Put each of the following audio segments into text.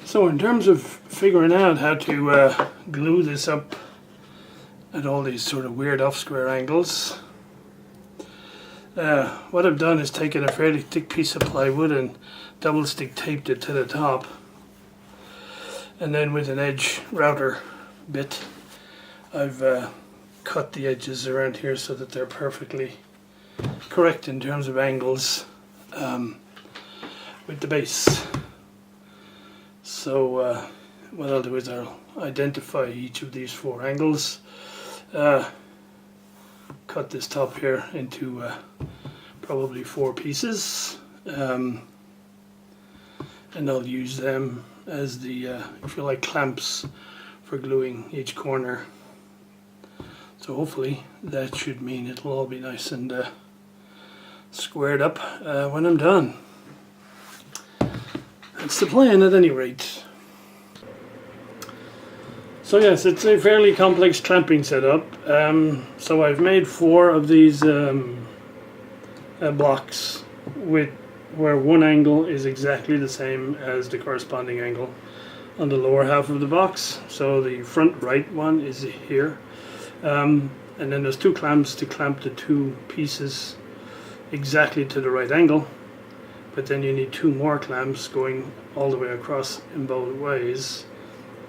So in terms of figuring out how to glue this up at all these sort of weird off-square angles, what I've done is taken a fairly thick piece of plywood and double stick taped it to the top, and then with an edge router bit I've cut the edges around here so that they're perfectly correct in terms of angles with the base. So what I'll do is I'll identify each of these 4 angles, cut this top here into probably 4 pieces, and I'll use them as the, if you like, clamps for gluing each corner. So hopefully that should mean it'll all be nice and squared up when I'm done. That's the plan at any rate. So yes, it's a fairly complex clamping setup. So I've made 4 of these blocks where one angle is exactly the same as the corresponding angle on the lower half of the box. So the front right one is here, and then there's 2 clamps to clamp the 2 pieces exactly to the right angle, but then you need 2 more clamps going all the way across in both ways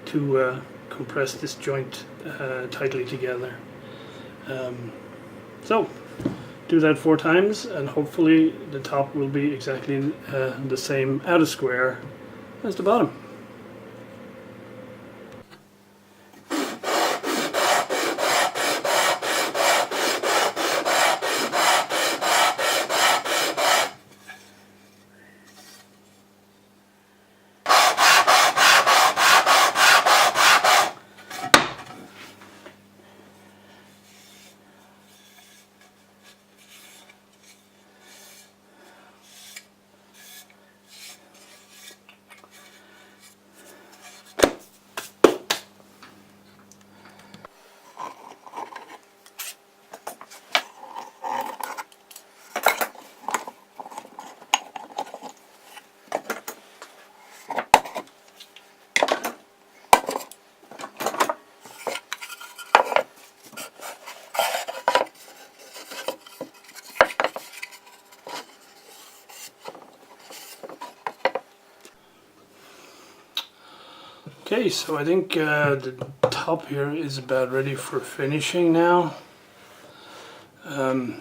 to compress this joint tightly together. So do that 4 times and hopefully the top will be exactly the same out of square as the bottom. Okay, so I think the top here is about ready for finishing now. I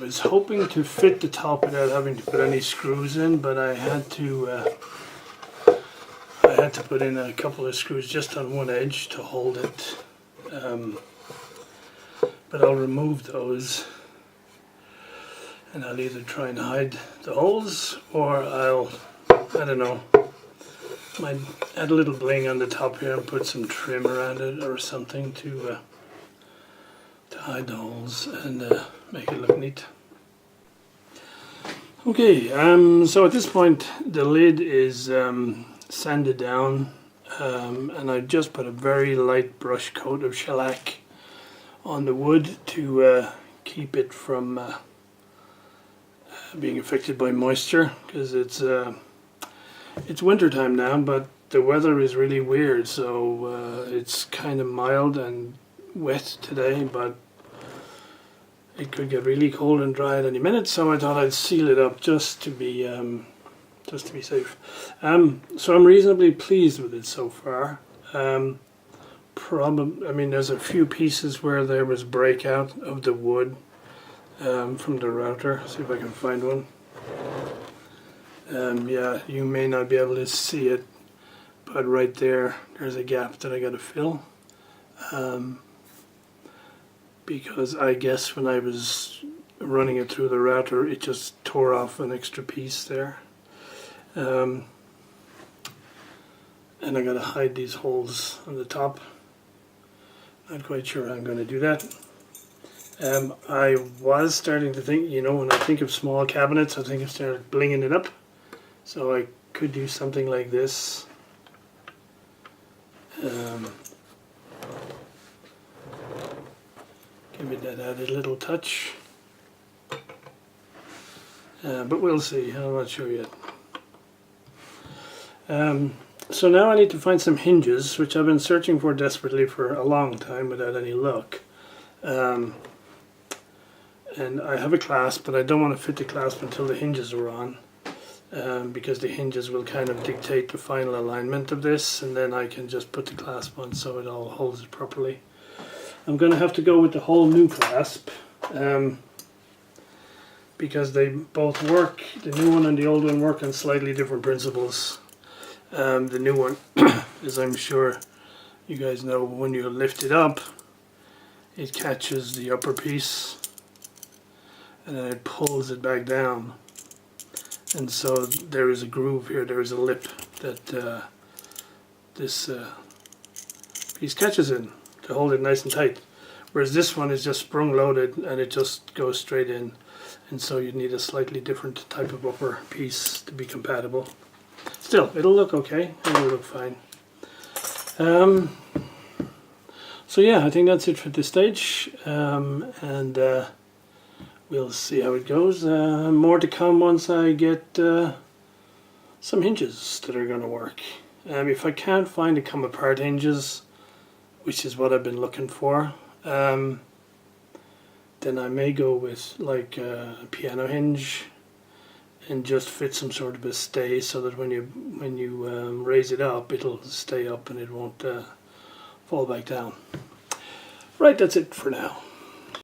was hoping to fit the top without having to put any screws in, but I had to put in a couple of screws just on one edge to hold it. But I'll remove those, and I'll either try and hide the holes, or I don't know, might add a little bling on the top here and put some trim around it or something to hide the holes and make it look neat. Okay, so at this point the lid is sanded down, and I've just put a very light brush coat of shellac on the wood to keep it from being affected by moisture, because it's winter time now, but the weather is really weird, so it's kind of mild and wet today, but it could get really cold and dry at any minute, so I thought I'd seal it up just to be safe. So I'm reasonably pleased with it so far. I mean, there's a few pieces where there was breakout of the wood from the router. See if I can find one. Yeah, you may not be able to see it, but right there's a gap that I got to fill, because I guess when I was running it through the router it just tore off an extra piece there, and I got to hide these holes on the top. Not quite sure how I'm going to do that. I was starting to think, you know, when I think of small cabinets, I think I started blinging it up. So I could do something like this. Give it that added little touch. But we'll see, I'm not sure yet. So now I need to find some hinges, which I've been searching for desperately for a long time without any luck. And I have a clasp, but I don't want to fit the clasp until the hinges are on, because the hinges will kind of dictate the final alignment of this, and then I can just put the clasp on so it all holds it properly. I'm going to have to go with the whole new clasp, because they both work, the new one and the old one work on slightly different principles. The new one, as I'm sure you guys know, when you lift it up, it catches the upper piece and then it pulls it back down, and so there is a groove here, there is a lip that this piece catches in to hold it nice and tight, whereas this one is just sprung loaded and it just goes straight in, and so you need a slightly different type of upper piece to be compatible. Still, it'll look okay, it'll look fine. So yeah, I think that's it for this stage, and we'll see how it goes. More to come once I get some hinges that are going to work. If I can't find the come apart hinges, which is what I've been looking for, then I may go with like a piano hinge and just fit some sort of a stay so that when you raise it up, it'll stay up and it won't fall back down. Right, that's it for now.